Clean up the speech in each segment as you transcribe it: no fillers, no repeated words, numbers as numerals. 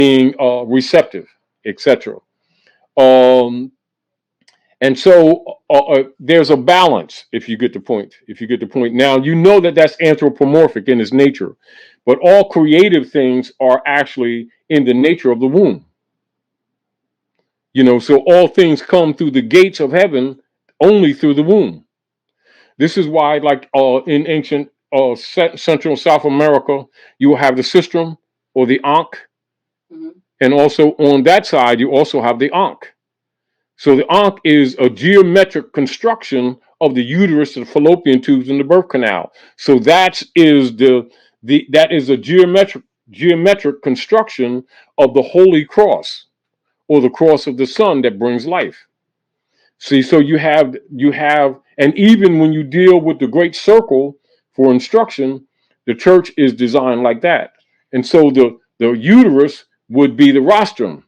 being receptive, etc. Um, and so there's a balance, if you get the point. If you get the point. Now, you know that that's anthropomorphic in its nature, but all creative things are actually in the nature of the womb. You know, so all things come through the gates of heaven only through the womb. This is why, like in ancient Central and South America, you will have the sistrum or the ankh, and also on that side, you also have the ankh. So the ankh is a geometric construction of the uterus, the fallopian tubes, and the birth canal. So that is that is a geometric construction of the Holy Cross, or the cross of the Son that brings life. See, so you have, and even when you deal with the great circle for instruction, the church is designed like that. And so the uterus would be the rostrum,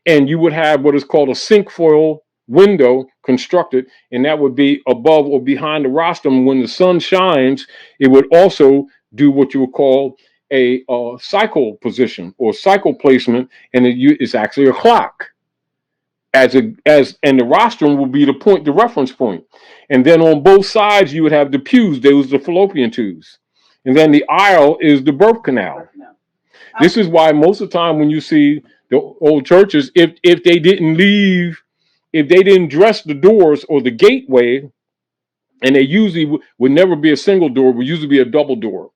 and you would have what is called a cinquefoil window constructed, and that would be above or behind the rostrum. When the sun shines, it would also do what you would call a cycle position or cycle placement, and it's actually a clock. And the rostrum will be the reference point, and then on both sides you would have the pews. Those are the fallopian tubes, and then the aisle is the birth canal. This is why most of the time when you see the old churches, if they didn't dress the doors or the gateway, and they usually would never be a single door, would usually be a double door,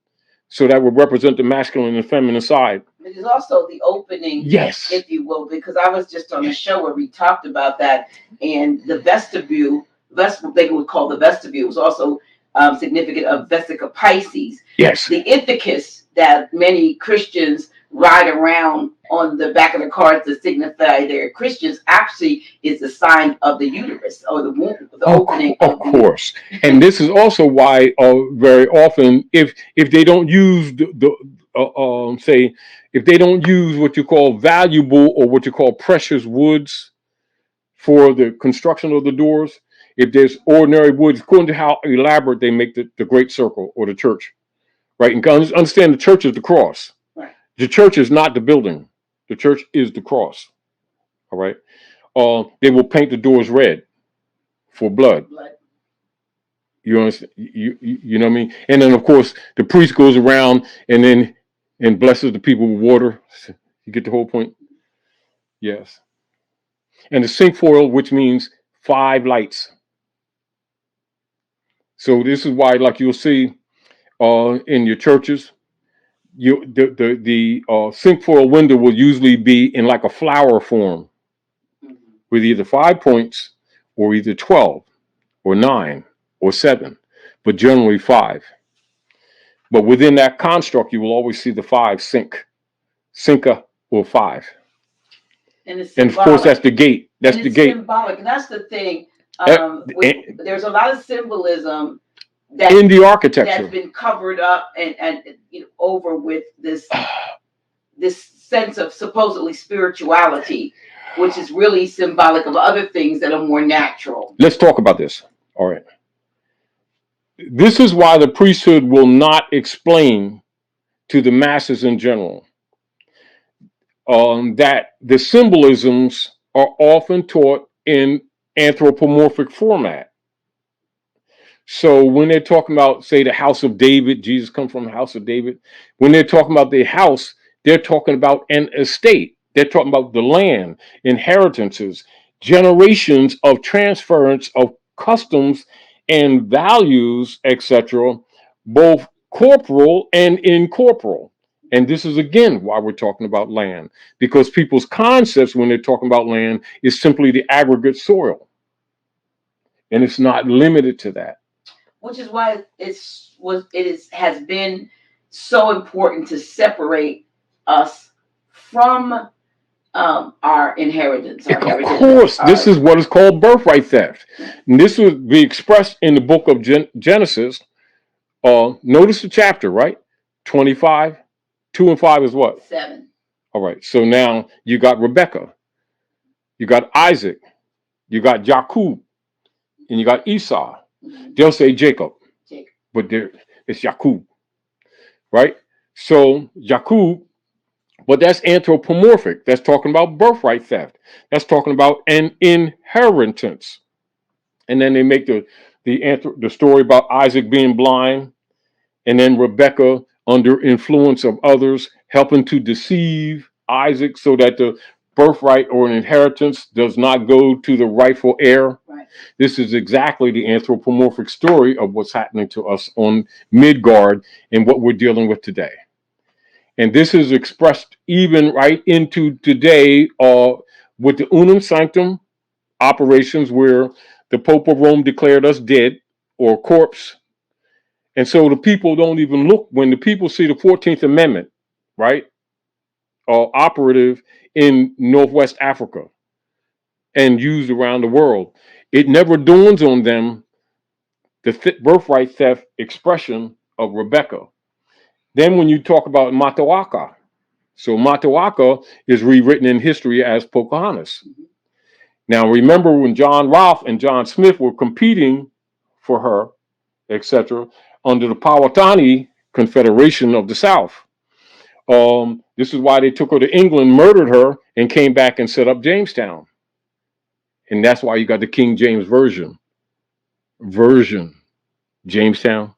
so that would represent the masculine and feminine side. It is also the opening, yes, if you will, because I was just on a show where we talked about that, and the vestibule, they would call the vestibule, was also significant of Vesica Pisces. Yes. The ithacus that many Christians ride around on the back of the cars to signify they're Christians actually is the sign of the uterus or the womb, the opening. Of course. And this is also why very often, if they don't use if they don't use what you call valuable or what you call precious woods for the construction of the doors, if there's ordinary woods, according to how elaborate they make the great circle or the church, right? And understand the church is the cross. Right. The church is not the building. The church is the cross. All right. They will paint the doors red for blood. You understand? You know what I mean? And then of course the priest goes around and blesses the people with water. You get the whole point? Yes. And the cinquefoil, which means 5 lights. So this is why, like you'll see in your churches, the cinquefoil window will usually be in like a flower form, with either 5 points or either 12 or 9 or 7, but generally 5. But within that construct, you will always see the 5 cinca or 5. And of course, that's the gate. That's the gate. Symbolic. And that's the thing. There's a lot of symbolism that in the architecture that's been covered up and over with this sense of supposedly spirituality, which is really symbolic of other things that are more natural. Let's talk about this. All right. This is why the priesthood will not explain to the masses in general that the symbolisms are often taught in anthropomorphic format. So when they're talking about, say, the house of David, Jesus comes from the house of David. When they're talking about the house, they're talking about an estate. They're talking about the land, inheritances, generations of transference of customs and values, etc., both corporal and incorporeal. And this is, again, why we're talking about land, because people's concepts when they're talking about land is simply the aggregate soil. And it's not limited to that. Which is why has been so important to separate us from our inheritance. Of course, this is what is called birthright theft. And this would be expressed in the book of Genesis. Notice the chapter, right? 25. 2 and 5 is what? 7. All right. So now you got Rebecca, you got Isaac, you got Jacob, and you got Esau. They'll say Jacob, but it's Jacob, right? So Jacob But that's anthropomorphic. That's talking about birthright theft. That's talking about an inheritance. And then they make the story about Isaac being blind, and then Rebecca under influence of others helping to deceive Isaac so that the birthright or an inheritance does not go to the rightful heir. Right. This is exactly the anthropomorphic story of what's happening to us on Midgard and what we're dealing with today. And this is expressed even right into today with the Unum Sanctum operations, where the Pope of Rome declared us dead or corpse. And so the people don't even look when the people see the 14th Amendment, right, operative in Northwest Africa and used around the world. It never dawns on them the birthright theft expression of Rebecca. Then when you talk about Matawaka, so Matawaka is rewritten in history as Pocahontas. Now remember when John Rolfe and John Smith were competing for her, etc., under the Powhatan Confederation of the South. This is why they took her to England, murdered her, and came back and set up Jamestown. And that's why you got the King James Version, Jamestown.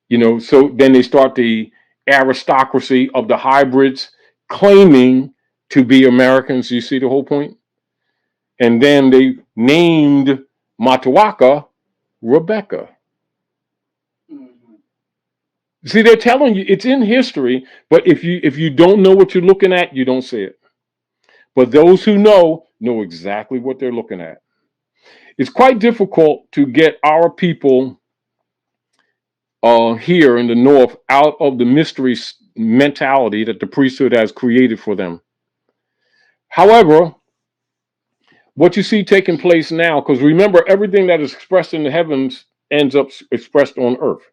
You know, so then they start the aristocracy of the hybrids claiming to be Americans. You see the whole point? And then they named Matawaka Rebecca. See, they're telling you it's in history, but if you don't know what you're looking at, you don't see it. But those who know exactly what they're looking at. It's quite difficult to get our people here in the North out of the mystery mentality that the priesthood has created for them. However, what you see taking place now, because remember, everything that is expressed in the heavens ends up expressed on earth.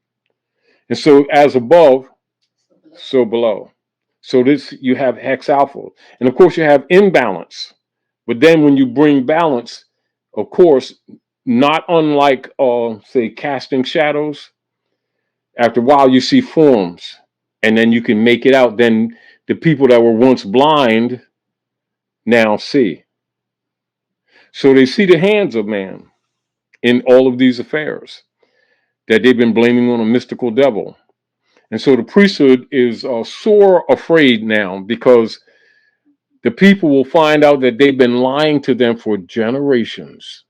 And so as above, so below. So this, you have hex alpha. And of course you have imbalance. But then when you bring balance, of course, not unlike, say, casting shadows, after a while you see forms. And then you can make it out. Then the people that were once blind now see. So they see the hands of man in all of these affairs that they've been blaming on a mystical devil. And so the priesthood is sore afraid now, because the people will find out that they've been lying to them for generations.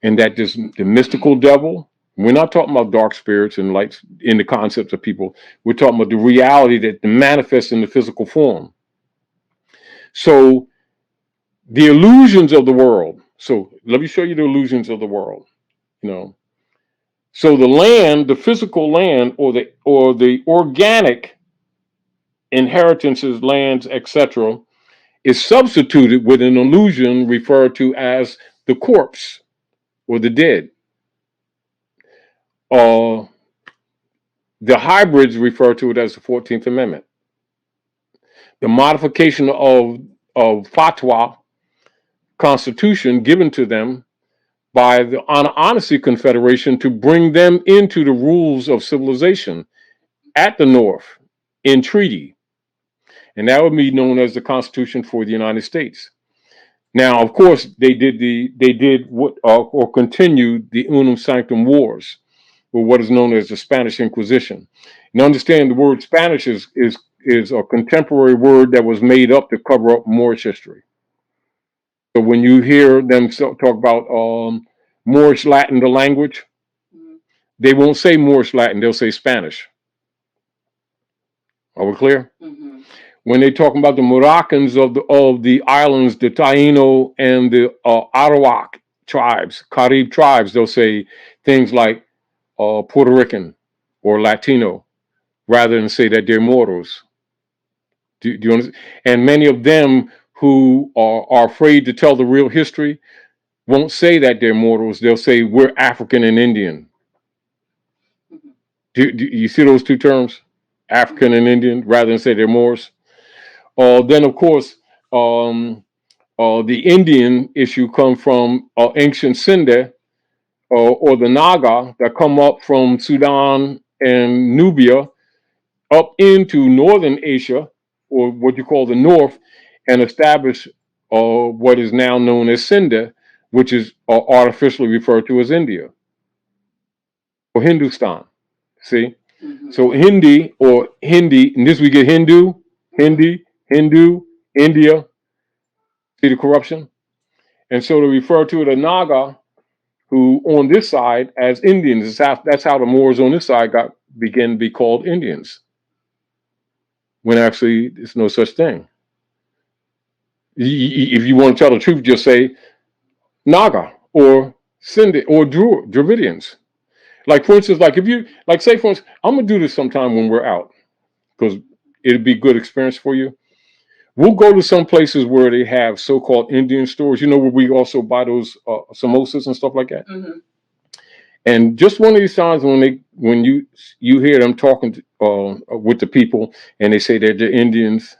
And that the mystical devil, we're not talking about dark spirits and lights in the concepts of people. We're talking about the reality that manifests in the physical form. So the illusions of the world. So let me show you the illusions of the world. You know, so the land, the physical land, or the organic inheritances, lands, etc., is substituted with an illusion referred to as the corpse or the dead. The hybrids refer to it as the 14th Amendment. The modification of fatwa, constitution given to them by the Honesty Confederation to bring them into the rules of civilization at the North in treaty. And that would be known as the Constitution for the United States. Now, of course, they did what or continued the Unum Sanctum Wars, or what is known as the Spanish Inquisition. And understand, the word Spanish is a contemporary word that was made up to cover up Moorish history. So when you hear them talk about Moorish Latin, the language, they won't say Moorish Latin; they'll say Spanish. Are we clear? Mm-hmm. When they talk about the Moroccans of the islands, the Taino and the Arawak tribes, Carib tribes, they'll say things like Puerto Rican or Latino, rather than say that they're Moros. Do you understand? And many of them who are afraid to tell the real history won't say that they're Moros. They'll say we're African and Indian. Do you see those two terms, African and Indian, rather than say they're Moors? Then, of course, the Indian issue comes from ancient Sindh or the Naga that come up from Sudan and Nubia up into Northern Asia or what you call the North, and establish what is now known as Sindh, which is artificially referred to as India or Hindustan. See? So Hindi or Hindi, and this we get Hindu, Hindi, Hindu, India. See the corruption? And so to refer to the Naga, who on this side as Indians, that's how the Moors on this side began to be called Indians, when actually there's no such thing. If you want to tell the truth, just say Naga or Sindhi or Dravidians. Like for instance, like if you like say for instance, I'm gonna do this sometime when we're out because it'd be a good experience for you. We'll go to some places where they have so-called Indian stores, you know, where we also buy those samosas and stuff like that. And just one of these times when you hear them talking with the people and they say they're the Indians,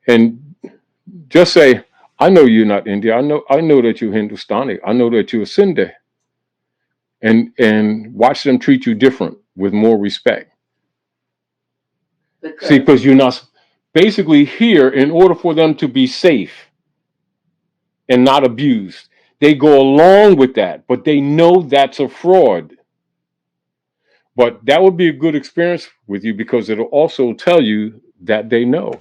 and just say, I know you're not Indian. I know that you're Hindustani. I know that you're Sindhi. And watch them treat you different with more respect. See, because you're not basically here in order for them to be safe and not abused. They go along with that, but they know that's a fraud. But that would be a good experience with you because it'll also tell you that they know.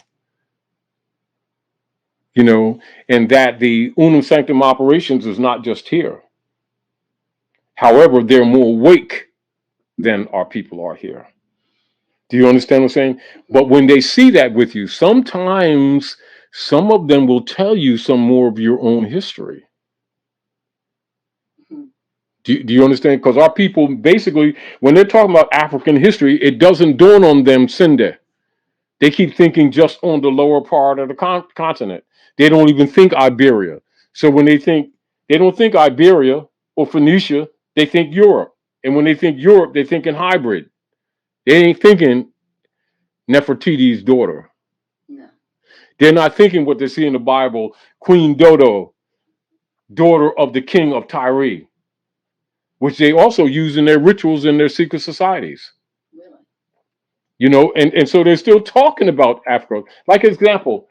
You know, and that the unum sanctum operations is not just here. However, they're more awake than our people are here. Do you understand what I'm saying? But when they see that with you, sometimes some of them will tell you some more of your own history. Do you understand? Because our people, basically, when they're talking about African history, it doesn't dawn on them Sindhi. They keep thinking just on the lower part of the continent. They don't even think Iberia. So when they don't think Iberia or Phoenicia, they think Europe. And when they think Europe, they're thinking hybrid. They ain't thinking Nefertiti's daughter. No. They're not thinking what they see in the Bible, Queen Dodo, daughter of the king of Tarik, which they also use in their rituals in their secret societies. Really? You know, and so they're still talking about Africa. Like example,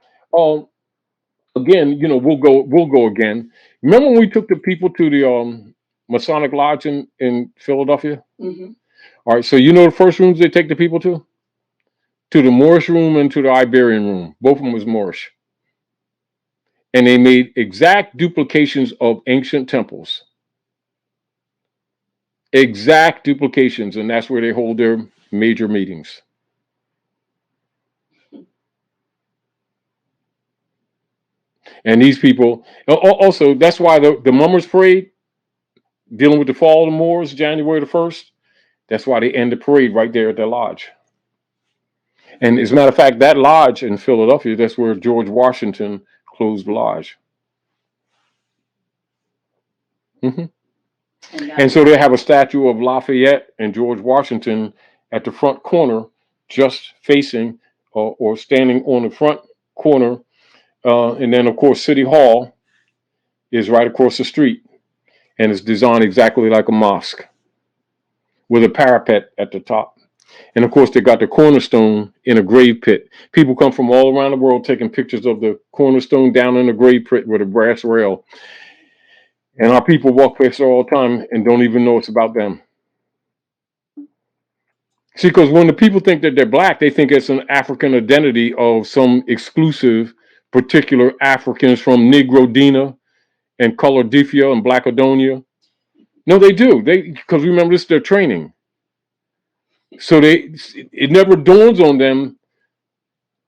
again, you know, we'll go again. Remember when we took the people to the Masonic Lodge in Philadelphia? All right, so you know the first rooms they take the people to? To the Moorish room and to the Iberian room. Both of them was Moorish. And they made exact duplications of ancient temples. Exact duplications, and that's where they hold their major meetings. And these people, also, that's why the Mummers Parade, dealing with the fall of the Moors, January the 1st, that's why they end the parade right there at their lodge. And as a matter of fact, that lodge in Philadelphia, that's where George Washington closed the lodge. And so they have a statue of Lafayette and George Washington at the front corner, just facing or standing on the front corner. And then, of course, City Hall is right across the street. And it's designed exactly like a mosque with a parapet at the top. And of course, they got the cornerstone in a grave pit. People come from all around the world taking pictures of the cornerstone down in the grave pit with a brass rail. And our people walk past there all the time and don't even know it's about them. See, because when the people think that they're black, they think it's an African identity of some exclusive particular Africans from Negro and Coloradifia and Blackadonia. No, they do. Because remember, this is their training. So it never dawns on them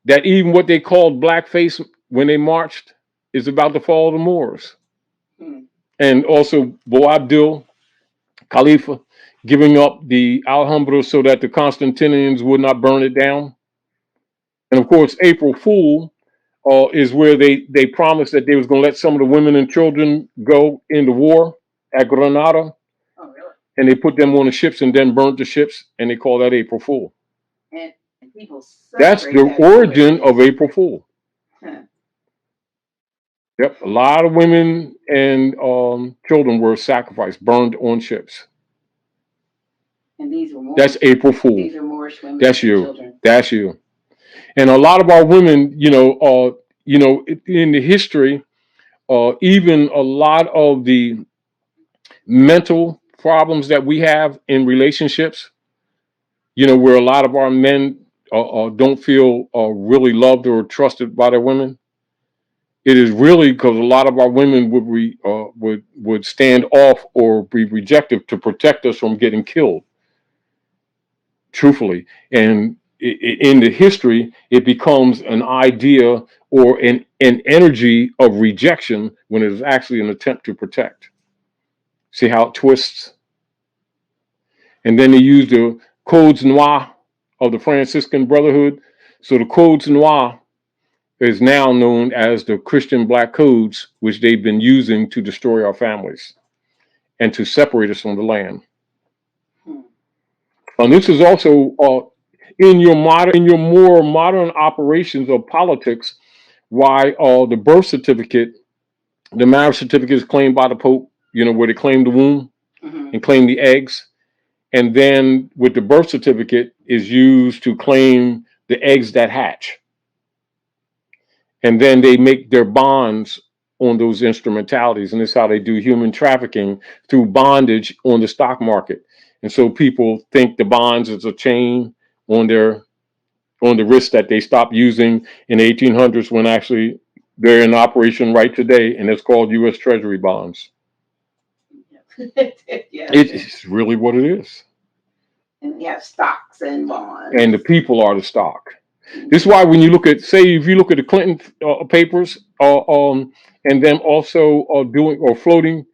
that even what they called blackface when they marched is about the fall of the Moors. And also Boabdil Khalifa giving up the Alhambra so that the Constantinians would not burn it down. And of course, April Fool is where they promised that they was going to let some of the women and children go into war at Granada. Oh, really? And they put them on the ships and then burnt the ships, and they call that April Fool. And people that's the origin of April Fool. Huh. Yep, a lot of women and children were sacrificed, burned on ships. And these were Moorish. That's April Fool. These are Moorish women. That's you. Children. That's you. And a lot of our women, in the history, even a lot of the mental problems that we have in relationships, where a lot of our men don't feel really loved or trusted by their women. It is really because a lot of our women would stand off or be rejected to protect us from getting killed. Truthfully, and in the history, it becomes an idea or an energy of rejection when it is actually an attempt to protect. See how it twists? And then they use the codes noirs of the Franciscan Brotherhood. So the codes noirs is now known as the Christian Black Codes, which they've been using to destroy our families and to separate us from the land. And this is also in your more modern operations of politics, why the birth certificate, the marriage certificate is claimed by the Pope, where they claim the womb and claim the eggs. And then with the birth certificate is used to claim the eggs that hatch. And then they make their bonds on those instrumentalities. And this is how they do human trafficking through bondage on the stock market. And so people think the bonds is a chain on the wrist that they stopped using in the 1800s when actually they're in operation right today. And it's called U.S. Treasury bonds. Yeah. It's really what it is. And we have stocks and bonds. And the people are the stock. This is why when you look at, say, if you look at the Clinton papers, and then also doing or floating.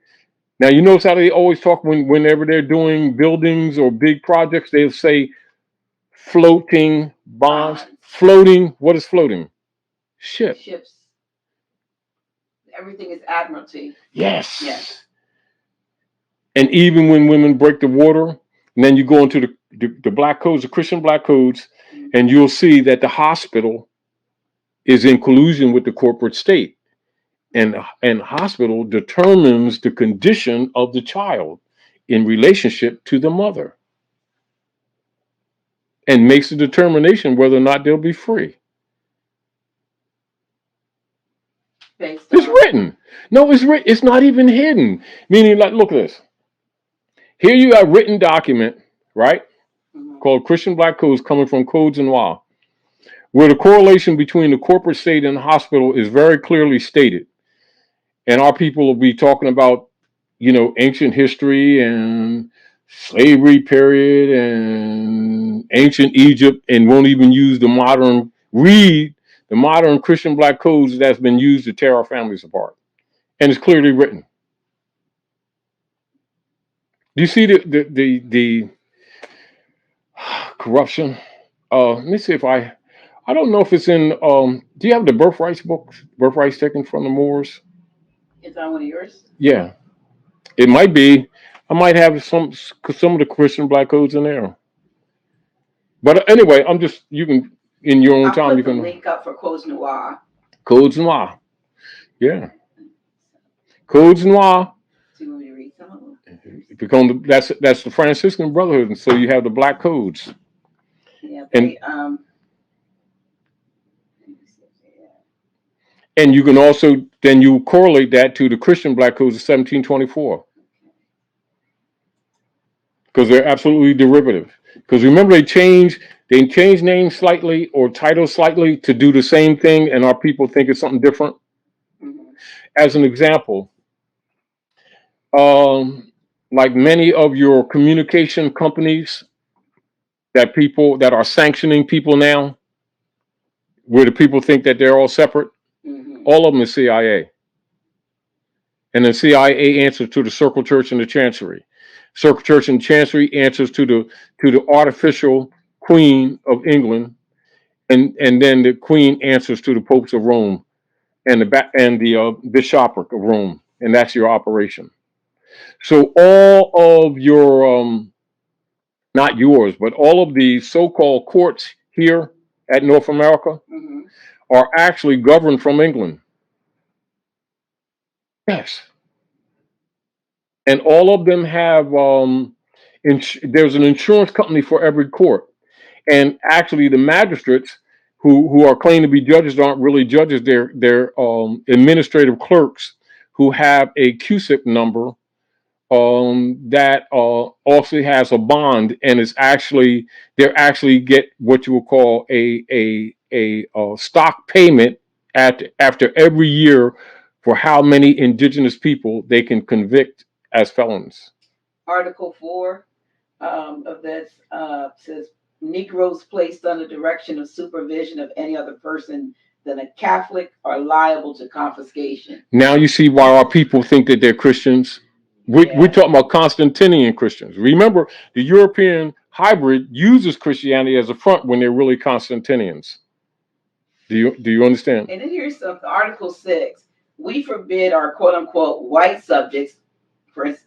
Now, you notice how they always talk whenever they're doing buildings or big projects, they'll say floating bonds. Floating, what is floating? Ships. Everything is admiralty. Yes. And even when women break the water, and then you go into the black codes, the Christian black codes, and you'll see that the hospital is in collusion with the corporate state. And hospital determines the condition of the child in relationship to the mother and makes a determination whether or not they'll be free. It's written. No, it's written. It's not even hidden. Meaning, like, look at this. Here you have a written document, right? Called Christian Black Codes, coming from Codes Noirs, where the correlation between the corporate state and the hospital is very clearly stated. And our people will be talking about, ancient history and slavery period and ancient Egypt, and won't even use the modern Christian black codes that's been used to tear our families apart. And it's clearly written. Do you see the corruption? Let me see if I don't know if it's in, do you have the Birthright books? Birthright taken from the Moors? Is that one of yours? Yeah. It might be. I might have some of the Christian black codes in there. But anyway, you can, in your own time, you can link up for Codes Noirs. Codes Noirs. Yeah. Codes Noirs. Do you want me to read some of them? That's the Franciscan Brotherhood, and so you have the black codes. Yeah. And you can also then you correlate that to the Christian black codes of 1724. Because they're absolutely derivative. Because remember, they change names slightly or titles slightly to do the same thing, and our people think it's something different. As an example, like many of your communication companies that are sanctioning people now, where the people think that they're all separate, all of them is CIA. And the CIA answers to the Circle Church and the Chancery. Circle Church and Chancery answers to the artificial Queen of England, and then the Queen answers to the popes of Rome and the bishopric of Rome, and that's your operation. So all of your not yours, but all of the so-called courts here at North America are actually governed from England. Yes. And all of them have there's an insurance company for every court. And actually the magistrates, who are claimed to be judges aren't really judges. They're administrative clerks who have a QSIP number that also has a bond, and it's actually they actually get what you would call a stock payment after every year for how many indigenous people they can convict as felons. Article 4 of this says Negroes placed under direction of supervision of any other person than a Catholic are liable to confiscation. Now you see why our people think that they're Christians. We're talking about Constantinian Christians. Remember, the European hybrid uses Christianity as a front when they're really Constantinians. Do you understand? And then here's something. Article 6. We forbid our quote unquote white subjects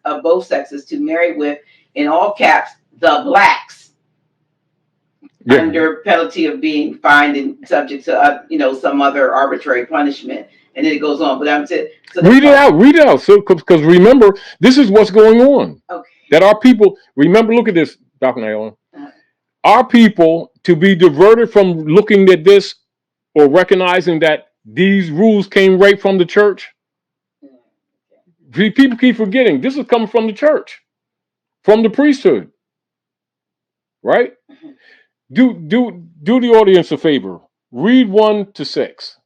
of both sexes to marry with, in all caps, the blacks, under penalty of being fined and subject to some other arbitrary punishment. And then it goes on. But read it out. So because remember, this is what's going on. Okay. That our people remember. Look at this, Dr. Naila. Our people, to be diverted from looking at this or recognizing that these rules came right from the church. People keep forgetting this is coming from the church, from the priesthood, right? Do the audience a favor. Read 1 to 6.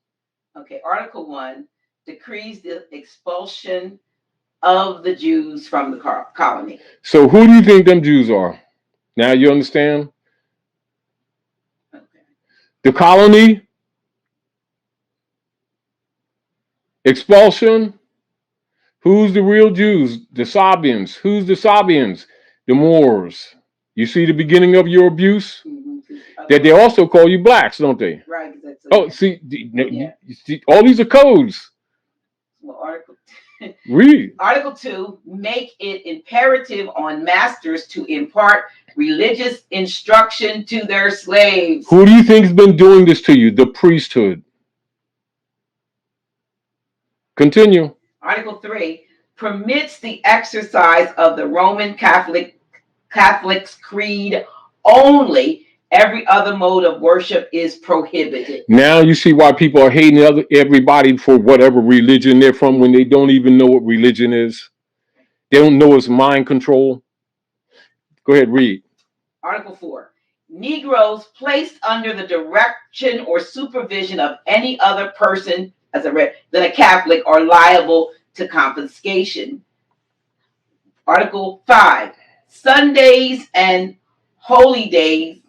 Okay, Article 1 decrees the expulsion of the Jews from the colony. So who do you think them Jews are? Now you understand? Okay. The colony, expulsion. Who's the real Jews? The Sabians. Who's the Sabians? The Moors. You see the beginning of your abuse? That they also call you blacks, don't they? Right. See, all these are codes. Well, Read. Article 2, make it imperative on masters to impart religious instruction to their slaves. Who do you think has been doing this to you? The priesthood. Continue. Article 3 permits the exercise of the Roman Catholic's creed only. Every other mode of worship is prohibited. Now you see why people are hating everybody for whatever religion they're from when they don't even know what religion is. They don't know it's mind control. Go ahead, read. Article 4. Negroes placed under the direction or supervision of any other person than a Catholic are liable to confiscation. Article 5. Sundays and holy days,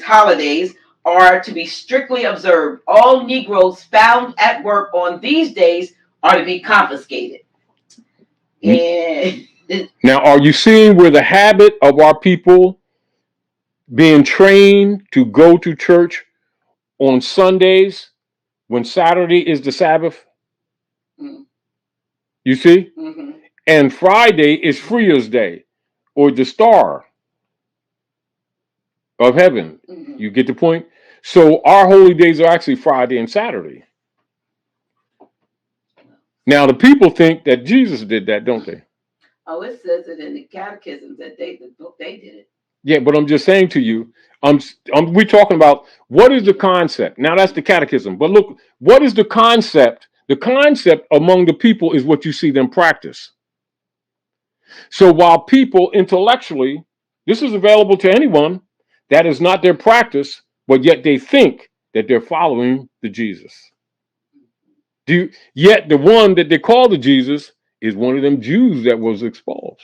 holidays, are to be strictly observed. All Negroes found at work on these days are to be confiscated. And now, are you seeing where the habit of our people being trained to go to church on Sundays when Saturday is the Sabbath? You see? Mm-hmm. And Friday is Freer's Day or the Star of Heaven. Mm-hmm. You get the point? So our holy days are actually Friday and Saturday. Now the people think that Jesus did that, don't they? Oh, it says it in the catechism that they did it. Yeah, but I'm just saying to you, we're talking about what is the concept. Now that's the catechism. But look, what is the concept? The concept among the people is what you see them practice. So while people intellectually, this is available to anyone, that is not their practice, but yet they think that they're following the Jesus. Yet the one that they call the Jesus is one of them Jews that was expulsed.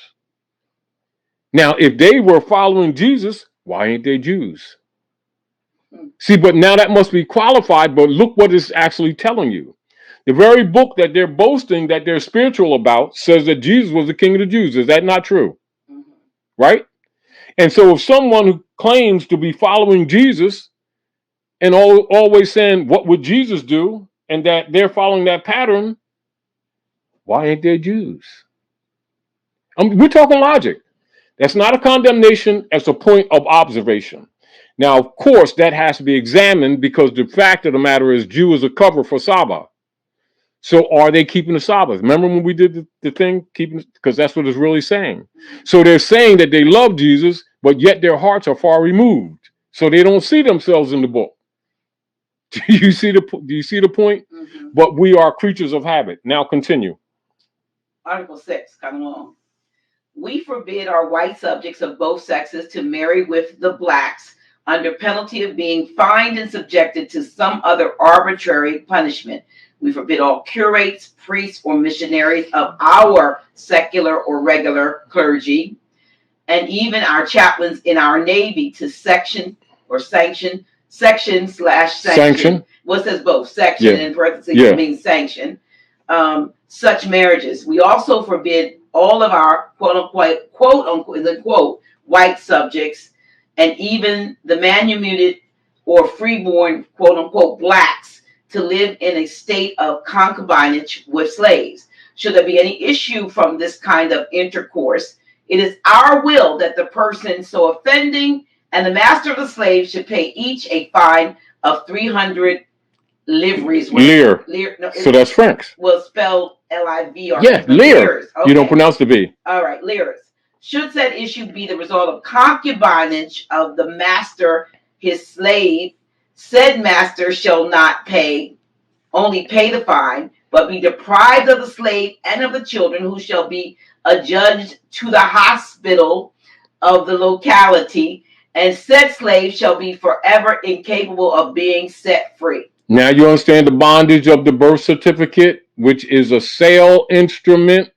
Now, if they were following Jesus, why ain't they Jews? See, but now that must be qualified, but look what it's actually telling you. The very book that they're boasting that they're spiritual about says that Jesus was the King of the Jews. Is that not true? Mm-hmm. Right? And so if someone who claims to be following Jesus and always saying, what would Jesus do? And that they're following that pattern, why ain't they Jews? We're talking logic. That's not a condemnation. That's a point of observation. Now, of course, that has to be examined because the fact of the matter is Jew is a cover for Sabbath. So are they keeping the Sabbath? Remember when we did the thing, because that's what it's really saying. So they're saying that they love Jesus, but yet their hearts are far removed. So they don't see themselves in the book. Do you see the point? Mm-hmm. But we are creatures of habit. Now continue. Article 6, kind of long. We forbid our white subjects of both sexes to marry with the blacks under penalty of being fined and subjected to some other arbitrary punishment. We forbid all curates, priests, or missionaries of our secular or regular clergy, and even our chaplains in our Navy to section or sanction. Well, it says both. Section and parentheses means sanction. Such marriages. We also forbid all of our quote unquote white subjects and even the manumitted or freeborn quote unquote blacks to live in a state of concubinage with slaves. Should there be any issue from this kind of intercourse, it is our will that the person so offending and the master of the slave should pay each a fine of 300 livres. Lire. No, so that's francs. Well, spelled L-I-V-R. Yeah, lire. Okay. You don't pronounce the B. All right, lires. Should said issue be the result of concubinage of the master, his slave, said master shall not only pay the fine, but be deprived of the slave and of the children, who shall be adjudged to the hospital of the locality, and said slave shall be forever incapable of being set free. Now you understand the bondage of the birth certificate, which is a sale instrument,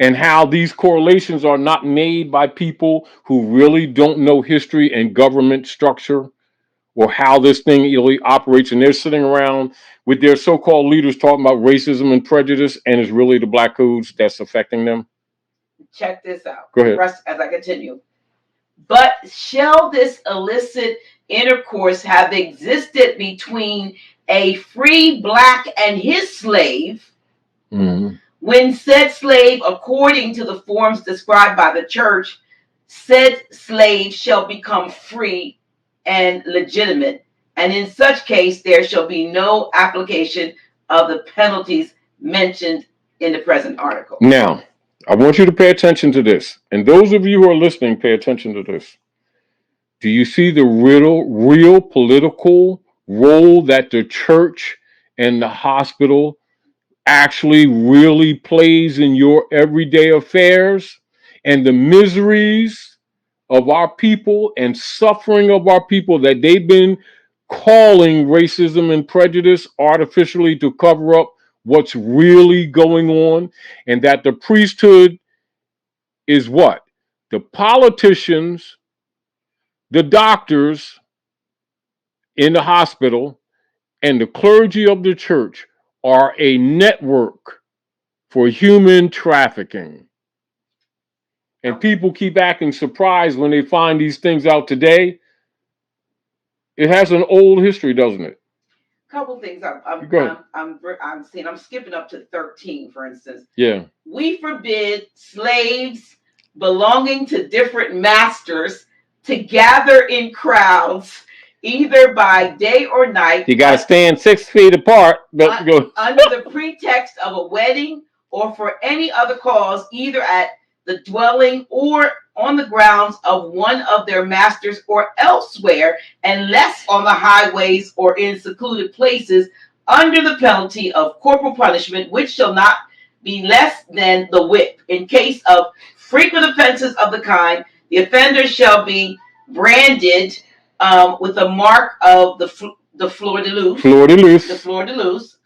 and how these correlations are not made by people who really don't know history and government structure or how this thing really operates. And they're sitting around with their so-called leaders talking about racism and prejudice, and it's really the black codes that's affecting them. Check this out. Go ahead. As I continue. But shall this illicit intercourse have existed between a free black and his slave, when said slave, according to the forms described by the church, said slave shall become free and legitimate, and in such case there shall be no application of the penalties mentioned in the present article. Now, I want you to pay attention to this, and those of you who are listening, pay attention to this. Do you see the real political role that the church and the hospital actually really plays in your everyday affairs, and the miseries of our people and suffering of our people that they've been calling racism and prejudice artificially to cover up what's really going on, and that the priesthood is what? The politicians, the doctors in the hospital, and the clergy of the church are a network for human trafficking. And people keep acting surprised when they find these things out today. It has an old history, doesn't it? Couple things I'm seeing. I'm skipping up to 13, for instance. Yeah. We forbid slaves belonging to different masters to gather in crowds, either by day or night. You got to stand 6 feet apart. Under the pretext of a wedding or for any other cause, either at the dwelling or on the grounds of one of their masters or elsewhere, unless on the highways or in secluded places, under the penalty of corporal punishment, which shall not be less than the whip. In case of frequent offenses of the kind, the offender shall be branded with a mark of the fleur de lis. The fleur de lis.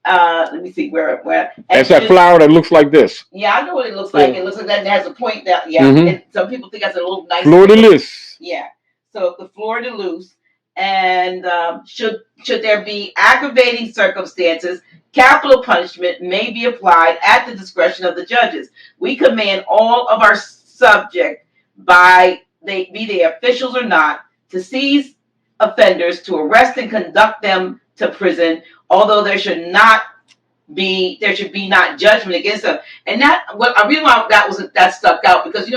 Let me see where. That's that flower that looks like this. Yeah, I know what it looks like. Yeah. It looks like that. It has a point down. Yeah. And some people think that's a little nice. Fleur de lis. Yeah. So the fleur de lis, and should there be aggravating circumstances, capital punishment may be applied at the discretion of the judges. We command all of our subject, be they officials or not, to seize offenders, to arrest and conduct them to prison, although there should be not judgment against them. And that reason why that stuck out, because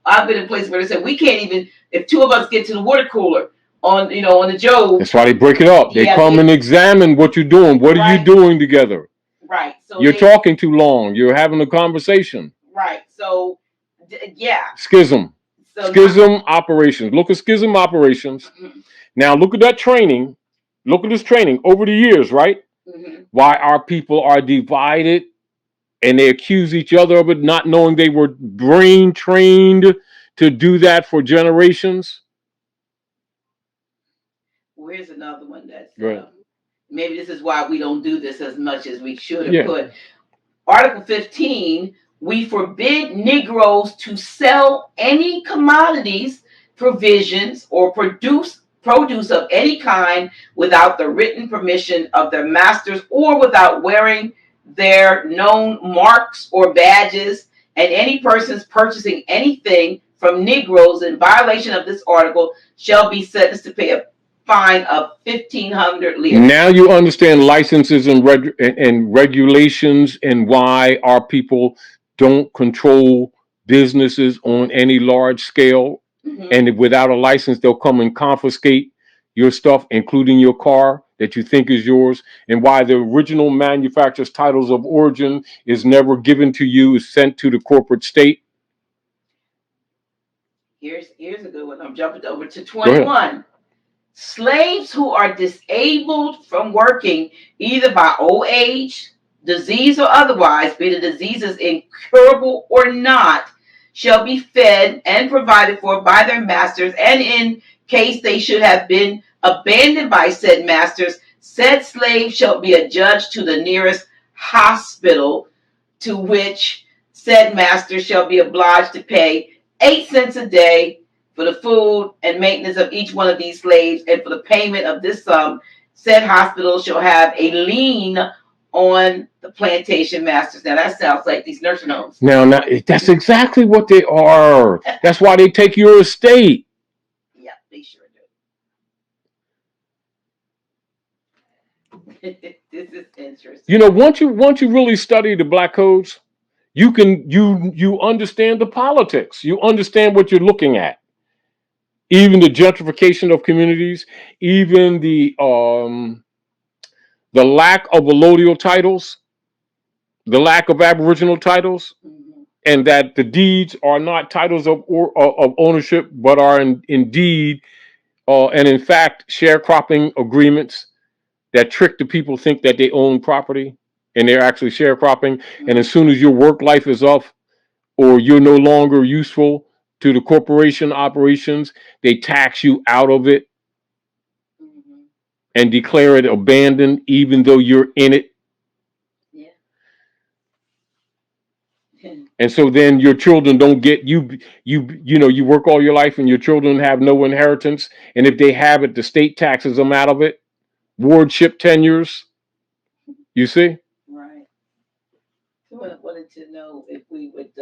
I've been in places where they said we can't even, if two of us get to the water cooler on the Job. That's why they break it up. They come and examine what you're doing. What are you doing together? Right. So you're talking too long. You're having a conversation. Right. So yeah. Schism. So Schism operations. Look at schism operations. Mhm. Now look at that training. Look at this training over the years, right? Mhm. Why our people are divided and they accuse each other of it, not knowing they were brain trained to do that for generations. Well, here's another one that's Right. maybe this is why we don't do this as much as we should have Yeah. put. Article 15, we forbid Negroes to sell any commodities, provisions, or produce of any kind without the written permission of their masters or without wearing their known marks or badges, and any persons purchasing anything from Negroes in violation of this article shall be sentenced to pay a fine of 1,500 lira. Now you understand licenses and regulations and why our people don't control businesses on any large scale. Mhm. And without a license, they'll come and confiscate your stuff, including your car that you think is yours, and why the original manufacturer's titles of origin is never given to you, is sent to the corporate state. Here's a good one. I'm jumping over to Go ahead. 21. Slaves who are disabled from working either by old age, disease, or otherwise, be the diseases incurable or not, shall be fed and provided for by their masters, and in case they should have been abandoned by said masters, said slave shall be adjudged to the nearest hospital, to which said master shall be obliged to pay 8 cents a day for the food and maintenance of each one of these slaves, and for the payment of this sum, said hospital shall have a lien on the plantation masters. Now that sounds like these nursing homes. Now, that's exactly what they are. That's why they take your estate. Yeah, they sure do. This is interesting. You know, once you really study the black codes, you understand the politics. You understand what you're looking at. Even the gentrification of communities, even the lack of allodial titles, the lack of Aboriginal titles, Mhm. and that the deeds are not titles of ownership, but are indeed and in fact sharecropping agreements that trick the people think that they own property and they're actually sharecropping. Mhm. And as soon as your work life is up or you're no longer useful to the corporation operations, they tax you out of it Mhm. and declare it abandoned, even though you're in it. Yeah. And so then your children don't get you work all your life and your children have no inheritance. And if they have it, the state taxes them out of it. Wardship tenures. You see? Right. So I wanted to know if we would